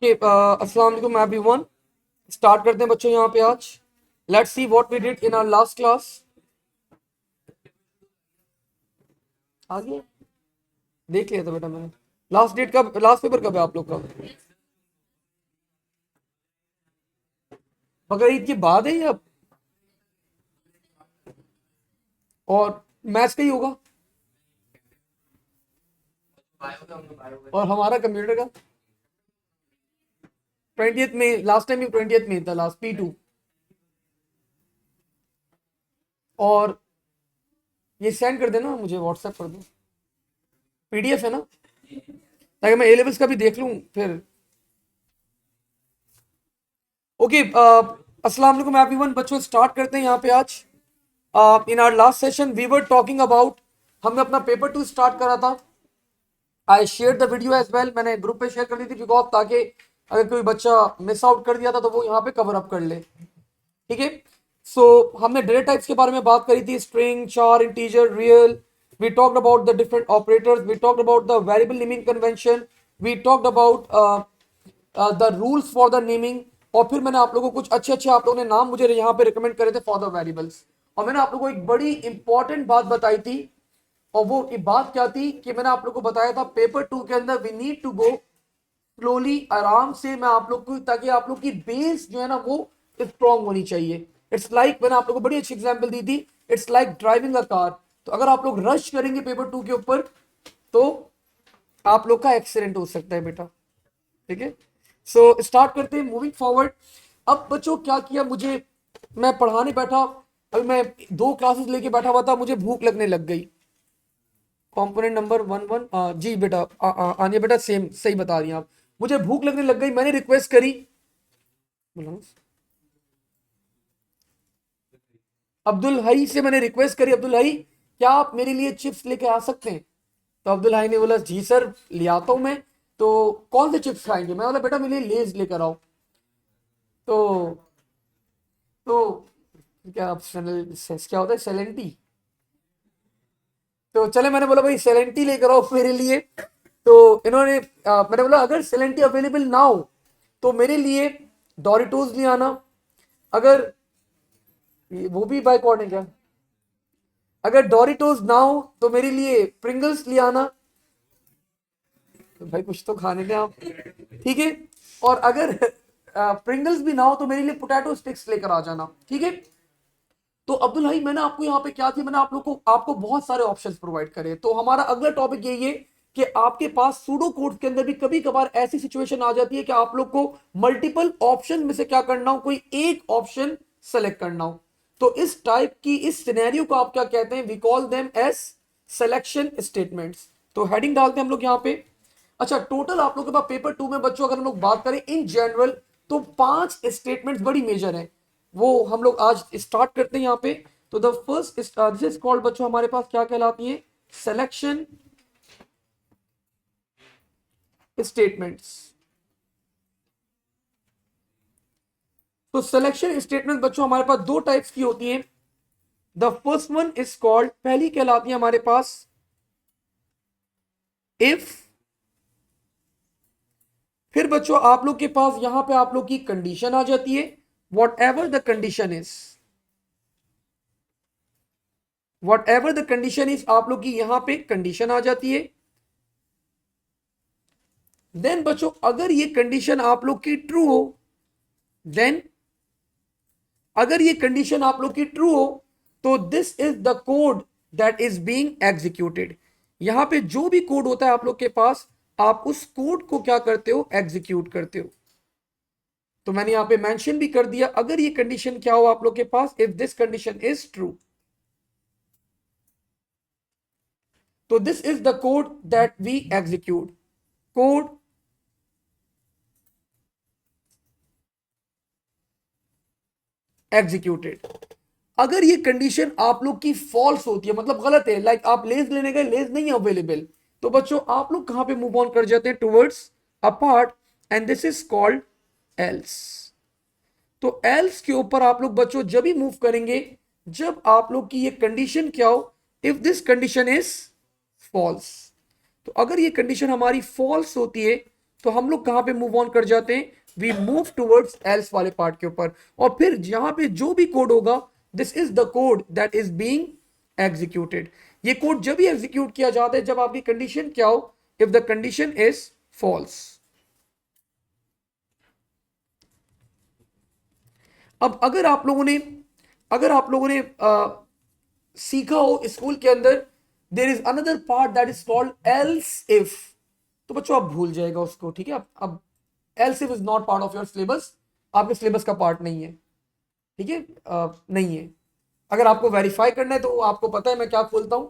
Okay, अस्सलाम वालेकुम everyone. Start करते हैं बच्चों यहाँ पे आज। Let's see what we did in our last class. आगे देख लिया था बेटा मैंने। लास्ट डेट कब, लास्ट पेपर कब है आप लोग का? बकरीद ईद के बाद है या? और मैथ्स का ही होगा। और हमारा कंप्यूटर का 20th में, लास्ट टाइम भी 20th में था, लास्ट P2। और ये सेंड कर देना मुझे, व्हाट्सएप कर दो। PDF है ना, ताकि मैं A लेवल्स का भी देख लूँ फिर। ओके, अस्सलाम वालेकुम एवरीवन। बच्चों स्टार्ट करते हैं यहाँ पे आज। In our last session we were talking about, हमने अपना पेपर 2 स्टार्ट करा था। I share the video as well, मैंने ग्रुप पे शेयर कर दी थी बिकॉज ताकि अगर कोई बच्चा मिस आउट कर दिया था तो वो यहाँ पे कवर अप कर ले। ठीक है। सो हमने डेटा टाइप्स के बारे में बात करी थी, string, char, integer, real. We talked about the different operators, we talked about the variable naming convention, we talked about the rules for the naming. और फिर मैंने आप लोगों को कुछ अच्छे अच्छे आप लोगों ने नाम मुझे यहाँ पे रिकमेंड करे थे फॉर द वेरिएबल्स। और मैंने आप लोगों को एक बड़ी इंपॉर्टेंट बात बताई थी, और वो बात क्या थी कि मैंने आप लोगों को बताया था पेपर 2 के अंदर we need to go slowly, आराम से। मैं आप लोग को, ताकि आप लोग की बेस जो है ना वो स्ट्रॉन्ग होनी चाहिए। इट्स लाइक मैंने आप लोगों को बड़ी अच्छी एग्जांपल दी थी, it's like driving a car. तो अगर आप लोग रश करेंगे पेपर 2 के ऊपर तो आप लोग का एक्सीडेंट हो सकता है बेटा। ठीक है। सो स्टार्ट करते हैं, मूविंग फॉरवर्ड। अब बच्चों क्या किया, मुझे, मैं पढ़ाने बैठा, अभी मैं 2 क्लासेस लेके बैठा हुआ था, मुझे भूख लगने लग गई। कंपोनेंट नंबर 11, जी बेटा, आनिया बेटा सेम सही बता रही हैं आप। मुझे भूख लगने लग गई, मैंने रिक्वेस्ट करी। अब्दुल हई से मैंने रिक्वेस्ट करी, अब्दुल हई क्या आप मेरे लिए चिप्स लेके आ सकते हैं? तो अब्दुल हई ने बोला जी सर ले आता हूं मैं। तो कौन से चिप्स खाएंगे? मैं बोला बेटा मेरे लिए लेज लेकर आओ। तो तो क्या क्या होता है, सेलेंटी। तो चले, मैंने बोला भाई सेलेंटी लेकर आओ मेरे लिए। तो इन्होंने मैंने बोला अगर सेलेंटी अवेलेबल ना हो तो मेरे लिए डोरिटोज ले आना। अगर वो भी बाइकॉर्ड है क्या? अगर डोरिटोज ना हो तो मेरे लिए प्रिंगल्स ले आना। तो भाई कुछ तो खाने दें आप। ठीक है। और अगर प्रिंगल्स भी ना हो तो मेरे लिए पोटैटो स्टिक्स लेकर आ जाना। ठीक है। तो अब्दुल भाई मैंने आपको यहाँ पे क्या थी, मैंने आप लोग को, आपको बहुत सारे ऑप्शंस प्रोवाइड करे। तो हमारा अगला टॉपिक यही है कि आपके पास सूडो कोड के अंदर भी कभी कभार ऐसी सिचुएशन आ जाती है कि आप लोग को मल्टीपल ऑप्शन में से क्या करना हो, कोई एक ऑप्शन सेलेक्ट करना हो। तो इस टाइप की, इस सिनेरियो को आप क्या कहते हैं? We call them as selection statements. तो हेडिंग डालते हैं हम लोग यहाँ पे। अच्छा, टोटल आप लोग के पास पेपर 2 में बच्चों अगर हम लोग बात करें इन जनरल तो 5 स्टेटमेंट्स बड़ी मेजर हैं। वो हम लोग आज स्टार्ट करते हैं यहाँ पे। तो the first this is called बच्चों हमारे पास क्या कहलाती है? Selection statements. तो सिलेक्शन स्टेटमेंट बच्चों हमारे पास 2 टाइप्स की होती हैं। The first one is called, पहली कहलाती है हमारे पास इफ। फिर बच्चों आप लोग के पास यहां पे आप लोग की कंडीशन आ जाती है, what ever the condition is. What ever the condition is, आप लोग की यहां पे कंडीशन आ जाती है। देन बच्चों अगर ये कंडीशन आप लोग की ट्रू हो, देन अगर ये कंडीशन आप लोग की ट्रू हो तो this is the code that is being executed. यहां पे जो भी कोड होता है आप लोग के पास, आप उस कोड को क्या करते हो? एग्जीक्यूट करते हो। तो मैंने यहां पे मेंशन भी कर दिया, अगर ये कंडीशन क्या हो आप लोग के पास, if this condition is true, तो this is the code that we execute. Code executed. अगर ये कंडीशन आप लोग की फॉल्स होती है, मतलब गलत है, लाइक आप लेज लेने गए, लेज नहीं अवेलेबल, तो बच्चों आप लोग कहां पे मूव ऑन कर जाते हैं? Towards a part, and this is called else. तो एल्स के ऊपर आप लोग बच्चों जब भी मूव करेंगे, जब आप लोग की ये कंडीशन क्या हो? If this condition is false. तो अगर ये कंडीशन हमारी फॉल्स होती है तो हम लोग कहां पे मूव ऑन कर जाते हैं, वी मूव टूवर्ड्स एल्स वाले पार्ट के ऊपर, और फिर यहां पे जो भी कोड होगा, this is the code that is being executed. ये कोड जब भी एग्जीक्यूट किया जाता है जब आपकी कंडीशन क्या हो, if the condition is false. अब अगर आप लोगों ने सीखा हो स्कूल के अंदर, there is another part that is called else if, तो बच्चों आप भूल जाएगा उसको, ठीक है। अब else if is not part of your syllabus, आपके सिलेबस का पार्ट नहीं है, ठीक है, नहीं है। अगर आपको वेरीफाई करना है तो आपको पता है मैं क्या खोलता हूं,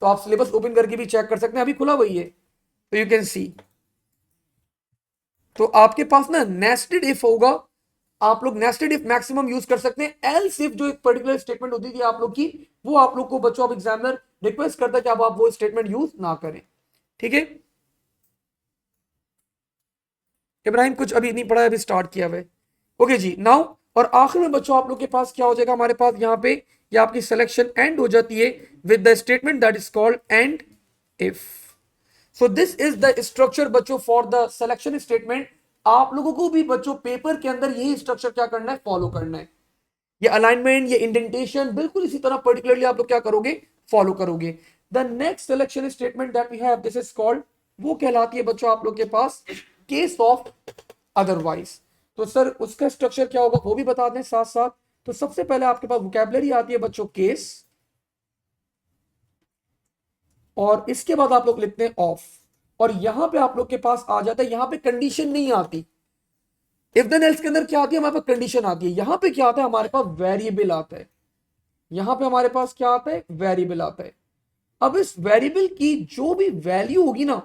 तो आप सिलेबस ओपन करके भी चेक कर सकते हैं, अभी खुला हुआ ही है, तो यू कैन सी। तो आपके पास ना नेस्टेड इफ होगा, आप लोग नेस्टेड इफ मैक्सिमम यूज कर सकते हैं। एल्स इफ जो एक पर्टिकुलर स्टेटमेंट होती थी आप लोग की, वो आप लोग को बच्चों आप एग्जामिनर रिक्वेस्ट करता है कि आप वो स्टेटमेंट यूज ना करें, ठीक है। इब्राहिम कुछ अभी नहीं पढ़ा है, अभी स्टार्ट किया हुआ, ओके जी। नाउ और आखिर में बच्चों आप लोग के पास क्या हो जाएगा, हमारे पास यहाँ पे ये आपकी सिलेक्शन एंड हो जाती है with the statement that is called and if. So this is the structure बच्चों फॉर द सिलेक्शन स्टेटमेंट। आप लोगों को भी बच्चों पेपर के अंदर यही स्ट्रक्चर क्या करना है, फॉलो करना है। ये अलाइनमेंट, ये इंडेंटेशन बिल्कुल इसी तरह पर्टिकुलरली आप लोग क्या करोगे, फॉलो करोगे। The next selection statement that we have, this is called, वो कहलाती है बच्चों आप लोग के पास केस ऑफ अदरवाइज। तो सर उसका स्ट्रक्चर क्या होगा वो भी बता दें साथ साथ। तो सबसे पहले आपके पास वोकैबुलरी आती है बच्चों केस, और इसके बाद आप लोग लिखते हैं ऑफ, और यहां पे आप लोग के पास आ जाता है, यहां पे कंडीशन नहीं आती। इफ देन एल्स के अंदर क्या आती है, हमारे पास कंडीशन आती है। यहां पे क्या आता है, हमारे पास वेरिएबल आता है। यहां पे हमारे पास क्या आता है, वेरिएबल आता है। अब इस वेरिएबल की जो भी वैल्यू होगी ना,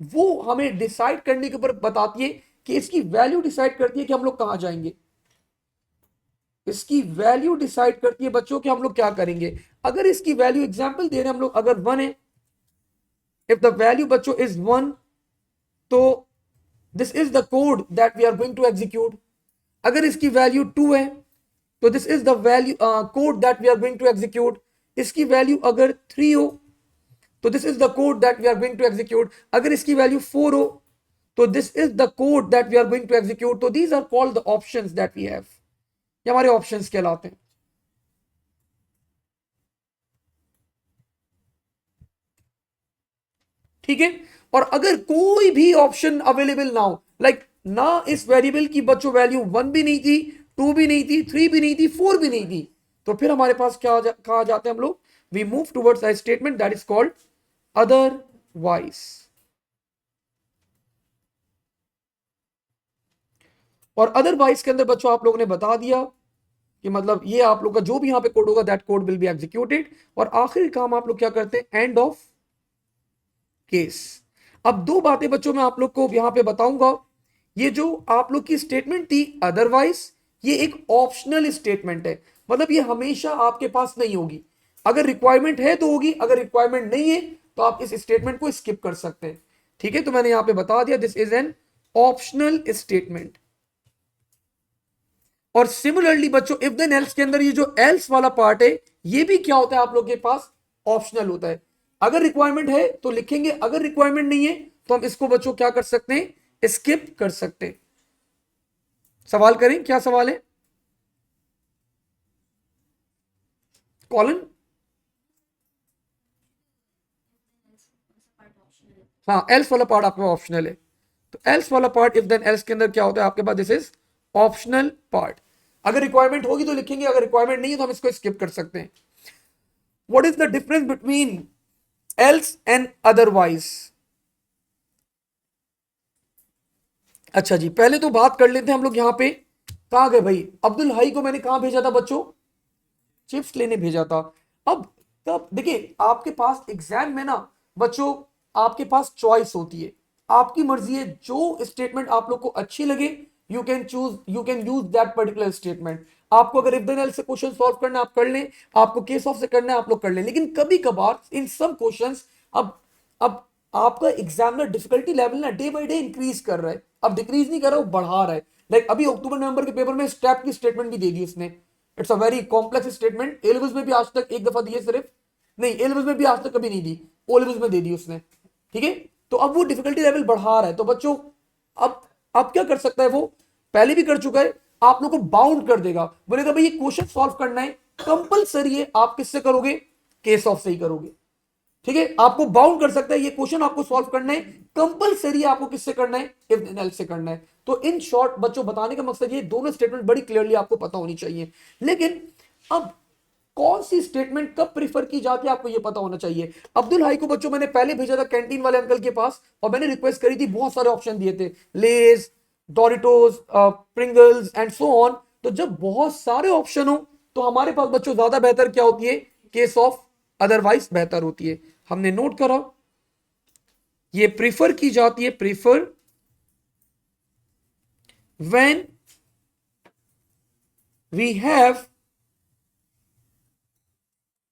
वो हमें डिसाइड करने के ऊपर बताती है कि इसकी वैल्यू डिसाइड करती है कि हम लोग कहां जाएंगे। इसकी वैल्यू डिसाइड करती है बच्चों कि हम लोग क्या करेंगे। अगर इसकी वैल्यू एग्जांपल दे रहे हैं हम लोग, अगर 1 है, इफ द वैल्यू बच्चों इज 1, तो this is the code that we are going to execute. अगर इसकी वैल्यू 2 है, तो this is the value code that we are going to execute. इसकी वैल्यू अगर 3 हो, तो this is the code that we are going to execute. अगर इसकी वैल्यू 4 हो, तो this is the code that we are going to execute. तो these are called the options that we have, ये हमारे ऑप्शंस कहलाते हैं, ठीक है। और अगर कोई भी ऑप्शन अवेलेबल ना हो, लाइक ना इस वेरिएबल की बच्चों वैल्यू 1 भी नहीं थी, 2 भी नहीं थी, 3 भी नहीं थी, 4 भी नहीं थी, तो फिर हमारे पास क्या कहा जाते हैं हम लोग, we move towards a statement that is called otherwise. और अदरवाइज के अंदर बच्चों आप लोगों ने बता दिया कि मतलब ये आप लोग का जो भी यहां पे कोड होगा that code will be executed. और आखिरी काम आप लोग क्या करते हैं, एंड ऑफ केस। अब दो बातें बच्चों मैं आप लोग को यहां पे बताऊंगा। ये जो आप लोग की स्टेटमेंट थी अदरवाइज, ये एक ऑप्शनल स्टेटमेंट है, मतलब ये हमेशा आपके पास नहीं होगी। अगर रिक्वायरमेंट है तो होगी, अगर रिक्वायरमेंट नहीं है तो आप इस स्टेटमेंट को स्किप कर सकते हैं, ठीक है। तो मैंने यहां पे बता दिया this is an optional statement. और सिमिलरली बच्चों इफ देन एल्स के अंदर ये जो एल्स वाला पार्ट है, ये भी क्या होता है आप लोग के पास, ऑप्शनल होता है। अगर रिक्वायरमेंट है तो लिखेंगे, अगर रिक्वायरमेंट नहीं है तो हम इसको बच्चों क्या कर सकते हैं, स्किप कर सकते हैं। सवाल करें, क्या सवाल है, कॉलन। हाँ, एल्स वाला पार्ट आपका ऑप्शनल है। तो एल्स वाला पार्ट इफ देन एल्स के अंदर क्या होता है आपके पास, दिस इज ऑप्शनल पार्ट। अगर रिक्वायरमेंट होगी तो लिखेंगे, अगर रिक्वायरमेंट नहीं है तो हम इसको स्किप कर सकते हैं। What is the difference between else and otherwise. अच्छा जी, पहले तो बात कर लेते हैं हम लोग यहां पे, कहां गए भाई, अब्दुल हाई को मैंने कहां भेजा था बच्चों, चिप्स लेने भेजा था। अब तब देखिए आपके पास एग्जाम में ना बच्चों, आपके पास चॉइस होती है, आपकी मर्जी है, जो स्टेटमेंट आप लोग को अच्छी लगे you can choose, you can use that particular statement. आपको अगर इफ देन एल्स से क्वेश्चन सॉल्व करना है आप कर लें, आपको केस ऑफ से करना है आप लोग कर लें। लेकिन कभी कभार इन सम क्वेश्चंस, अब आपका एग्जामिनर डिफिकल्टी लेवल ना डे बाय डे इंक्रीज कर रहा है, अब डिक्रीज नहीं कर रहा, वो बढ़ा रहा है। लाइक अभी अक्टूबर नवंबर के पेपर में स्टेप की स्टेटमेंट भी दे दी उसने, it's a very complex statement. A levels में भी आज तक एक दफा दी है सिर्फ, नहीं ए लेवल्स में भी आज तक कभी नहीं दी, ओ लेवल्स में दे दी उसने, ठीक है। तो अब वो डिफिकल्टी लेवल बढ़ा रहा है, तो बच्चों अब क्या कर सकता है वो, पहले भी कर चुका है, आप लोग को बाउंड कर देगा, बोलेगा भाई ये क्वेश्चन सॉल्व करना है, कंपलसरी है, आप किससे करोगे, केस ऑफ से ही करोगे। ठीक है, आपको बाउंड कर सकता है, ये क्वेश्चन आपको सॉल्व करना है, कंपलसरी आपको किससे करना है, इफ देन एल्स से करना है। तो इन शॉर्ट बच्चों बताने का मकसद ये दोनों स्टेटमेंट बड़ी क्लियरली आपको पता होनी चाहिए। लेकिन अब कौन सी स्टेटमेंट कब प्रीफर की जाती है आपको ये पता होना चाहिए। अब्दुल हाई को बच्चों मैंने पहले भेजा था कैंटीन वाले अंकल के पास, और मैंने रिक्वेस्ट करी थी, बहुत सारे ऑप्शन दिए थे, Lay's, Doritos, Pringles and so on. तो जब बहुत सारे ऑप्शन हो तो हमारे पास बच्चों ज्यादा बेहतर क्या होती है, केस ऑफ अदरवाइज बेहतर होती है। हमने नोट करा ये प्रीफर की जाती है, prefer when we have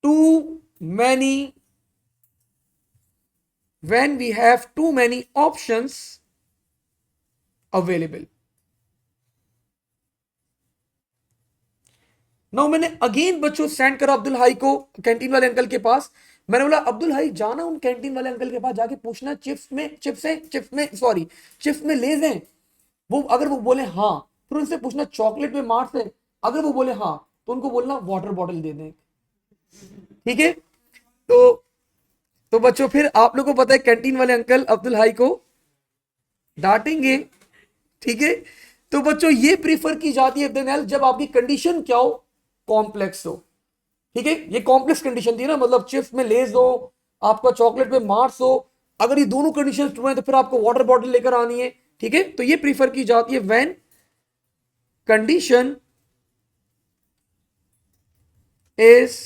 too many, when we have too many options available. Now मैंने अगेन बच्चों सेंड करा अब्दुल हाई को कैंटीन वाले अंकल के पास। मैंने बोला अब्दुल हाई जाना उन कैंटीन वाले अंकल के पास, जाके पूछना चिप्स में लेज हैं, वो अगर वो बोले हाँ, फिर उनसे पूछना चॉकलेट में मार्स है, अगर वो बोले हाँ तो उनको बोलना वाटर बॉटल दे दें। ठीक है, तो बच्चों फिर आप लोगों को पता है कैंटीन वाले अंकल अब्दुल हाई को डांटेंगे। ठीक है, तो बच्चों ये प्रीफर की जाती है देन एल्स जब आपकी कंडीशन क्या हो, कॉम्प्लेक्स हो। ठीक है, ये कॉम्प्लेक्स कंडीशन थी ना, मतलब चिप्स में लेज हो, आपका चॉकलेट में मार्स हो, अगर ये दोनों कंडीशन ट्रू है तो फिर आपको वाटर बॉटल लेकर आनी है। ठीक है, तो ये प्रीफर की जाती है व्हेन कंडीशन इज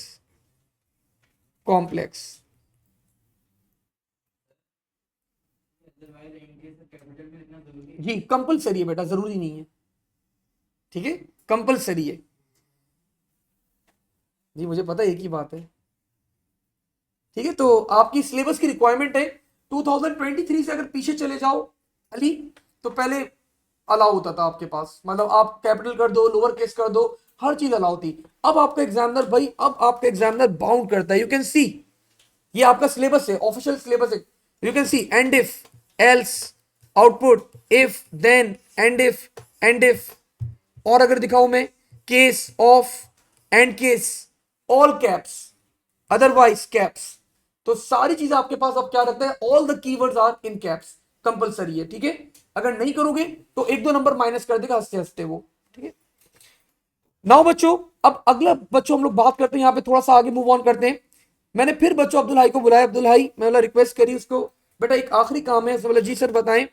कॉम्प्लेक्स। जी कंपलसरी है बेटा, जरूरी नहीं है। ठीक है, कंपलसरी है जी, मुझे पता है एक ही बात है। ठीक है, तो आपकी सिलेबस की रिक्वायरमेंट है 2023 से अगर पीछे चले जाओ अली, तो पहले अलाउ होता था आपके पास, मतलब आप कैपिटल कर दो, लोअर केस कर दो, हर चीज अलाउ थी। अब आपका एग्जामिनर भाई, अब आपका एग्जामिनर बाउंड करता है। यू कैन सी ये आपका सिलेबस है, ऑफिशियल सिलेबस है। You can see end if, else, output, if, then, end if, और अगर दिखाऊं मैं case of, end case, all caps, otherwise caps, तो सारी चीजें आपके पास अब क्या रखता है, all the keywords are in caps, compulsory है। ठीक है, अगर नहीं करोगे तो एक दो नंबर माइनस कर देगा हंसते हंसते वो। ठीक है, नाउ बच्चों अब अगला बच्चों हम लोग बात करते हैं, यहां पे थोड़ा सा आगे मूव ऑन करते हैं। मैंने फिर बच्चों अब्दुल हाई को बुलाया, अब्दुल हाई मैं बोला रिक्वेस्ट करी उसको, बेटा एक आखिरी काम है, बोला जी सर बताएं।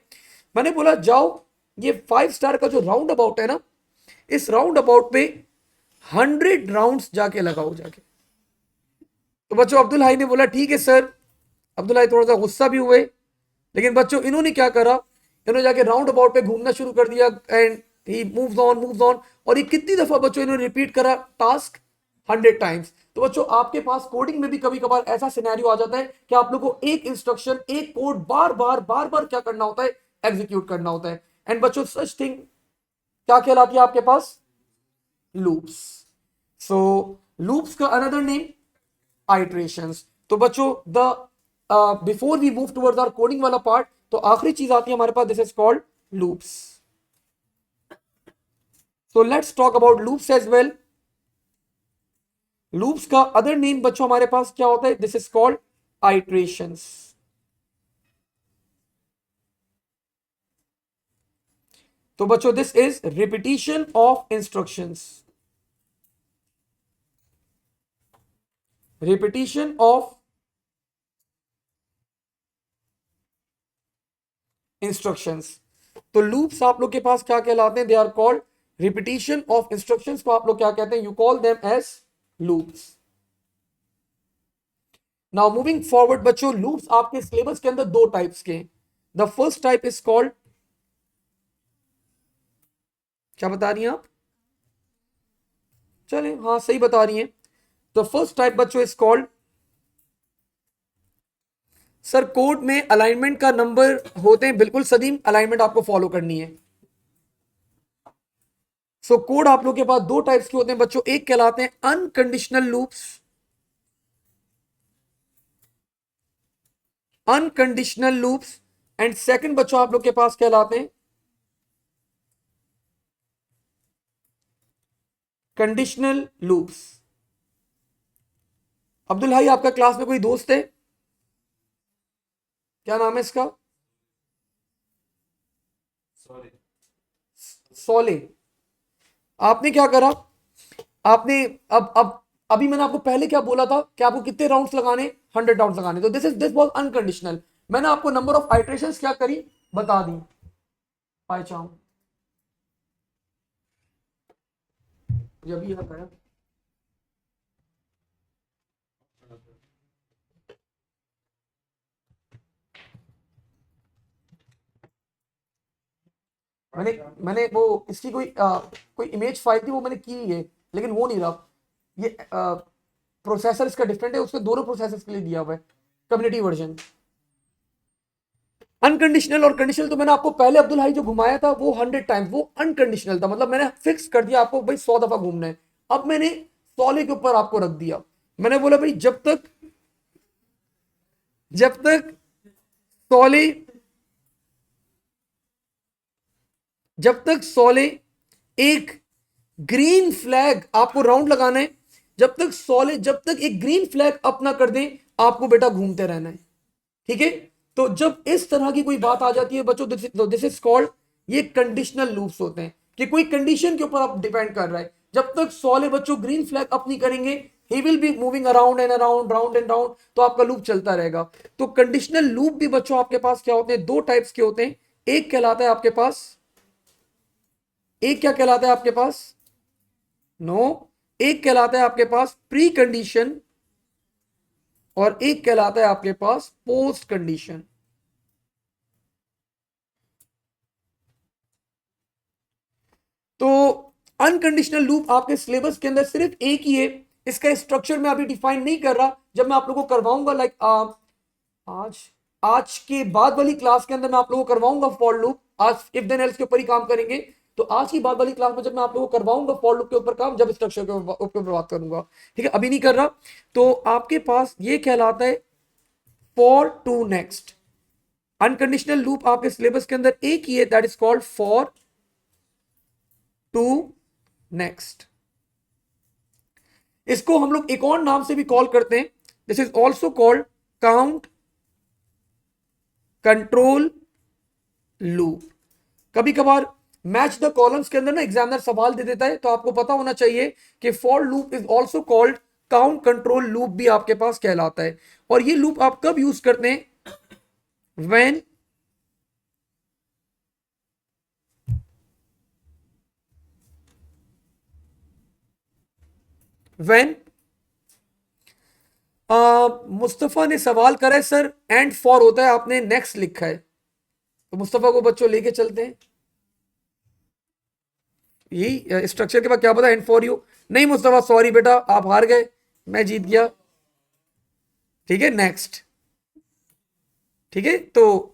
मैंने बोला जाओ ये 5 स्टार का जो राउंड अबाउट है ना, इस राउंड अबाउट पे 100 राउंड्स जाके लगाओ जाके। तो बच्चों अब्दुल हाई ने बोला ठीक है सर। अब्दुल हाई थोड़ा सा गुस्सा भी हुए, लेकिन बच्चों इन्होंने क्या करा, इन्होंने जाके राउंड अबाउट पे घूमना शुरू कर दिया, एंड ही मूव्स ऑन। और ये कितनी दफा बच्चों इन्होंने रिपीट करा टास्क, 100 टाइम्स। तो बच्चों आपके पास कोडिंग में भी कभी कभार ऐसा सिनेरियो आ जाता है कि आप लोगों को एक इंस्ट्रक्शन, एक कोड बार बार क्या करना होता है, एग्जीक्यूट करना होता है। एंड बच्चों सच थिंग क्या कहलाती है आपके पास, लूप्स। सो लूप्स का अनदर नेम आइट्रेशंस। तो बच्चों the before we move towards our coding वाला पार्ट, तो आखिरी चीज आती है हमारे पास, this is called loops. So let's talk about loops as well. Loops का अदर नेम बच्चों हमारे पास क्या होता है, दिस इज कॉल्ड आइट्रेशंस। तो बच्चों this is repetition of instructions, repetition of instructions. तो लूप्स आप लोग के पास क्या कहलाते हैं, they are called repetition of instructions को आप लोग क्या कहते हैं, you call them as loops. Now moving forward बच्चों, लूप्स आपके सिलेबस के अंदर दो टाइप्स के। The first type is called, क्या बता रही हैं आप, चले हाँ सही बता रही हैं। द फर्स्ट टाइप बच्चों इज कॉल्ड, सर कोड में अलाइनमेंट का नंबर होते हैं, बिल्कुल सदीम अलाइनमेंट आपको फॉलो करनी है। सो कोड आप लोग के पास दो टाइप्स के होते हैं बच्चों, एक कहलाते हैं unconditional loops, unconditional loops, and second बच्चों आप लोग के पास कहलाते हैं कंडीशनल लूप्स। अब्दुल भाई आपका क्लास में कोई दोस्त है, क्या नाम है इसका? सोले। आपने क्या करा, आपने अब अभी मैंने आपको पहले क्या बोला था कि आपको कितने राउंड्स लगाने, 100 राउंड्स लगाने। तो दिस वाज अनकंडीशनल। मैंने आपको नंबर ऑफ आइट्रेशंस क्या करी बता दी, बाय चांस जब भी आता है। मैंने मैंने वो इसकी कोई इमेज फाइल थी, वो मैंने की है, लेकिन वो नहीं रहा। ये प्रोसेसर इसका डिफरेंट है, उसके दोनों प्रोसेसर्स के लिए दिया हुआ है कम्युनिटी वर्जन। अनकंडीशनल और कंडीशनल तो मैंने आपको पहले अब्दुल हाई जो घुमाया था वो 100 टाइम्स, वो अनकंडीशनल था, मतलब मैंने फिक्स कर दिया आपको भाई 100 दफा घूमना है। अब मैंने सॉले के ऊपर आपको रख दिया, मैंने बोला भाई जब तक सॉले जब तक सॉले एक ग्रीन फ्लैग आपको राउंड लगाना है, जब तक एक ग्रीन फ्लैग अपना कर दें, आपको बेटा घूमते रहना है। ठीक है, तो जब इस तरह की कोई बात आ जाती है बच्चों, दिस इज कॉल्ड, ये कंडीशनल लूप्स होते हैं कि कोई कंडीशन के ऊपर आप डिपेंड कर रहा है। जब तक सॉले बच्चों ग्रीन फ्लैग अपनी करेंगे, he will be moving around and around, round and round, तो आपका लूप चलता रहेगा। तो कंडीशनल लूप भी बच्चों आपके पास क्या होते हैं, दो टाइप्स के होते हैं। एक कहलाता है आपके पास, एक क्या कहलाता है आपके पास, नो, एक कहलाता है आपके पास प्री कंडीशन और एक कहलाता है आपके पास पोस्ट कंडीशन। तो अनकंडीशनल लूप आपके सिलेबस के अंदर सिर्फ एक ही है, इसका स्ट्रक्चर मैं अभी डिफाइन नहीं कर रहा, जब मैं आप लोगों को करवाऊंगा आज आज के बाद वाली क्लास के अंदर मैं आप लोगों को करवाऊंगा फॉर लूप। आज इफ देन एल्स के ऊपर ही काम करेंगे, तो आज की बाद वाली क्लास में जब मैं आप लोगों को करवाऊंगा फॉर लूप के ऊपर काम, जब स्ट्रक्चर के ऊपर बात करूंगा, ठीक है, अभी नहीं कर रहा। तो आपके पास ये कहलाता है for to next. Unconditional loop आपके सिलेबस के अंदर एक ही है, that is called for to next. इसको हम लोग एक और नाम से भी कॉल करते हैं, this is also called count control loop. कभी कभार मैच द कॉलम्स के अंदर ना एग्जामिनर सवाल दे देता है, तो आपको पता होना चाहिए कि for loop is also called count control loop भी आपके पास कहलाता है। और ये लूप आप कब यूज करते हैं, व्हेन व्हेन मुस्तफा ने सवाल करा है सर एंड फॉर होता है, आपने नेक्स्ट लिखा है, तो मुस्तफा को बच्चों लेके चलते हैं। यही स्ट्रक्चर के बाद क्या पता एंड फॉर यू, नहीं मुस्तफा सॉरी बेटा आप हार गए, मैं जीत गया। ठीक है, नेक्स्ट। ठीक है, तो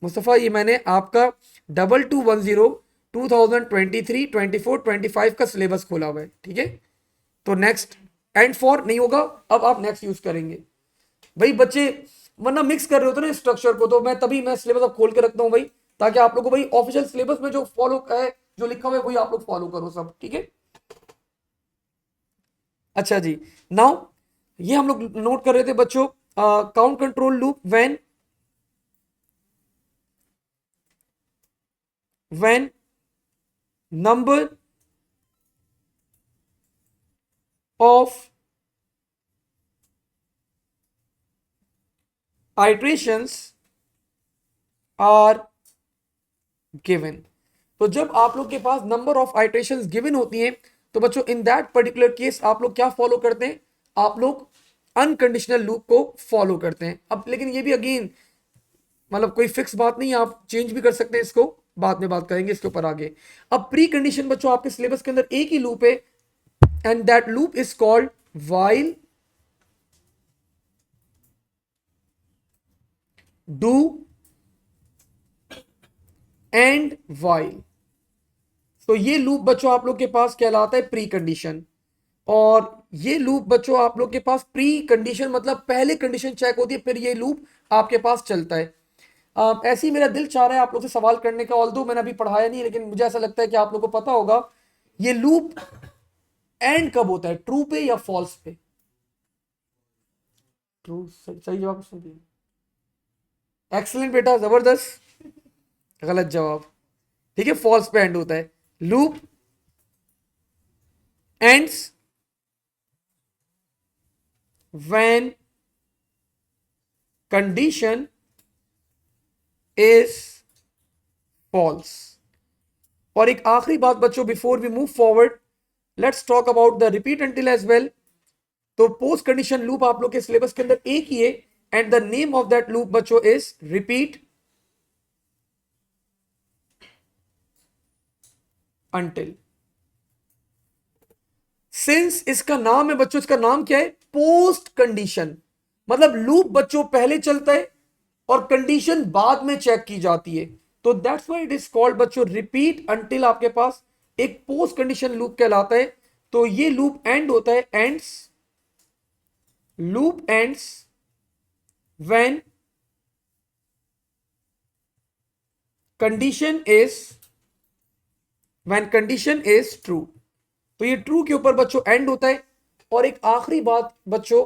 मुस्तफा ये मैंने आपका 2210 2023 24 25 का सिलेबस खोला हुआ है। ठीक है, तो नेक्स्ट एंड फॉर नहीं होगा, अब आप नेक्स्ट यूज करेंगे भाई बच्चे, वरना मिक्स कर रहे होते ना स्ट्रक्चर को, तो मैं तभी मैं सिलेबस अब खोल के रखता हूँ भाई, ताकि आप लोगों को भाई ऑफिशियल सिलेबस में जो फॉलो है, जो लिखा हुआ है वही आप लोग फॉलो करो सब। ठीक है, अच्छा जी, नाउ ये हम लोग नोट कर रहे थे बच्चों, count control loop when number of iterations are given. तो जब आप लोग के पास नंबर ऑफ आइट्रेशंस गिवन होती हैं, तो बच्चों इन दैट पर्टिकुलर केस आप लोग क्या फॉलो करते हैं, आप लोग अनकंडीशनल लूप को फॉलो करते हैं। अब लेकिन ये भी अगेन मतलब कोई फिक्स बात नहीं है, आप चेंज भी कर सकते हैं, इसको बाद में बात करेंगे इसके ऊपर आगे। अब प्री कंडीशन बच्चों आपके सिलेबस के अंदर एक ही लूप है, and that loop is called while do and while. तो ये लूप बच्चों आप लोग के पास कहलाता है प्री कंडीशन, और ये लूप बच्चों आप लोग के पास प्री कंडीशन मतलब पहले कंडीशन चेक होती है, फिर ये लूप आपके पास चलता है। ऐसे ही मेरा दिल चाह रहा है आप लोग से सवाल करने का, ऑल्दो मैंने अभी पढ़ाया नहीं, लेकिन मुझे ऐसा लगता है कि आप लोग को पता होगा ये लूप एंड कब होता है, ट्रू पे या फॉल्स पे? ट्रू, सही जवाब किसने दिया? एक्सलेंट बेटा, जबरदस्त। गलत जवाब। ठीक है, फॉल्स पे एंड होता है। Loop ends when condition is false. और एक आखिरी बात बच्चों, before we move forward, let's talk about the repeat until as well. तो पोस्ट कंडीशन लूप आप लोग के सिलेबस के अंदर एक ही है, and the name of that loop बच्चों इज रिपीट अंटिल। सिंस इसका नाम है बच्चों, इसका नाम क्या है? Post condition. मतलब लूप बच्चों पहले चलता है और कंडीशन बाद में चेक की जाती है, तो that's why it is called बच्चों रिपीट अंटिल। आपके पास एक पोस्ट कंडीशन लूप कहलाता है। तो ये लूप एंड होता है, ends, loop ends when condition is, when condition is true. तो ये ट्रू के ऊपर बच्चों एंड होता है। और एक आखिरी बात बच्चों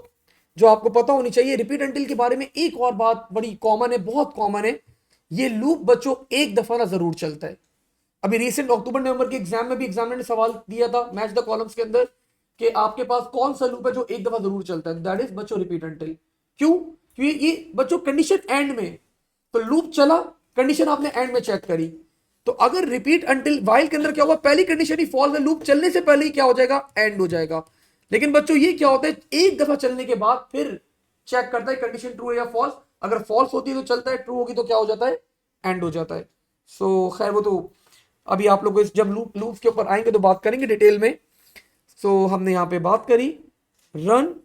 जो आपको पता होनी चाहिए रिपीट अंटिल के बारे में, एक और बात बड़ी कॉमन है, बहुत कॉमन है। ये लूप बच्चों एक दफा ना जरूर चलता है। अभी रिसेंट अक्टूबर नवंबर के एग्जाम में भी एग्जामिनर ने सवाल दिया था मैच द कॉलम्स के अंदर कि आपके पास कौन सा लूप है जो एक दफा जरूर चलता है? दैट इज बच्चों रिपीट अंटिल। क्यों? क्योंकि ये बच्चों कंडीशन एंड में, तो लूप चला, कंडीशन आपने एंड में चेक करी। तो अगर रिपीट अंटिल वाइल के अंदर क्या हुआ, पहली कंडीशन ही फॉल्स है, लूप चलने से पहले ही क्या हो जाएगा, एंड हो जाएगा। लेकिन बच्चों ये क्या होता है, एक दफा चलने के बाद फिर चेक करता है कंडीशन ट्रू है या फॉल्स। अगर फॉल्स होती है तो चलता है, ट्रू होगी तो क्या हो जाता है, एंड हो जाता है। सो खैर वो तो अभी आप लोग जब लूप के ऊपर आएंगे तो बात करेंगे डिटेल में। सो हमने यहां पे बात करी रन